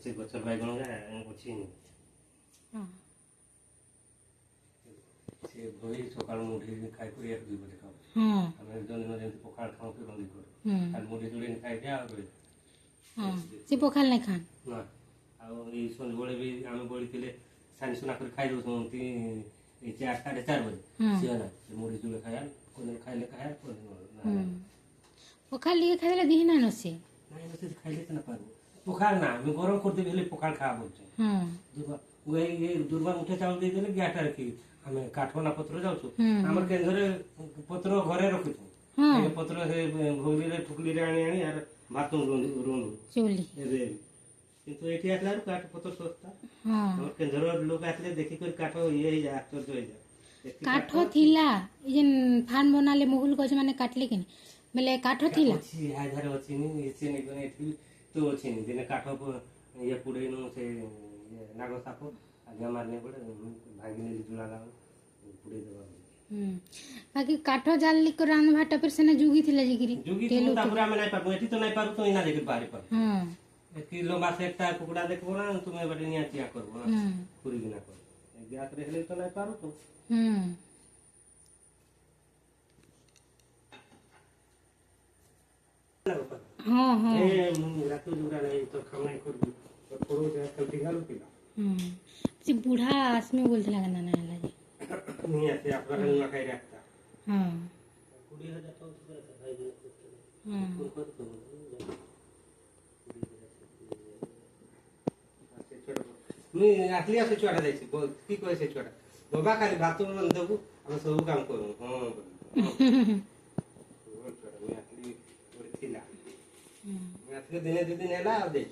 से गछर बैगण अच्छी से भई सकाळ मुठी खाई को एक दुई बजे खाऊ हमें जन दिन जेंति पखाल खाऊ के रंदी कर खाली मुठी जुड़े खाई के आ से पखाल नहीं खान ना आ ई संज बळे भी आमे बळी थिले सानी सुना कर खाई दोती ए 4 4:30 बजे से ना मुठी जुड़े खाया कोन खाइले खाया कोन पखाल लिए खाइले दिही ना नसे नहीं नसे खाइले त ना पारू पखाल ना मैं गरम करते भेले पखाल खा बोलछे दुर्बा वे ये दुर्बा मुठे चावल दे देले ग्याटा रखी हमें काठोना पत्र जाउछु हमर के घरे पत्र घरे रखिछु ए पत्र से भोगली रे ठुकली रे आनी आनी यार भात रोन चोली रे किंतु एठी आतला काठ पत्र सस्ता हमर के घरे लोग आतले देखि कर काठ ये ही जा आश्चर्य हो जा काठ थिला जेन फान बनाले मुगुल गज माने काटले कि बेले काठ थिला अछि आधार अछि नि एसे नि गने एठी तो अछि नि दिने काठ ये पुडे नु से नागो सापो आगे मारने पड़े भागिने जुला ला पुडे देबा बाकी काठ जाल लिक रान भाटा पर सेना जुगी थिला जिगिरी जुगी तो तापुरा में नहीं पाबो एठी तो नहीं पारु तो इना देखे बारे पर हां 1 किलो मास एकटा कुकुडा देखबो ना तुमे बटे निया चिया करबो ना पूरी बिना कर गैस रेखले तो नहीं पारु तो हां हां ए रातो जुरा नहीं तो खाना कर तो थोड़ो से खलती गालू पिला से बूढ़ा आसमी बोलते लगा ना नाला जी नहीं आते आपका गल ना खाई रखता हां कुड़ी हो जाता तो भाई मी आखली से छोड़ा जाई की कहे से छोड़ा बाबा खाली भात मन देबू हम सब काम करू हां छोड़ा मी आखली ओर थिला मैं आखली दिने दो दिन हैला आ देछ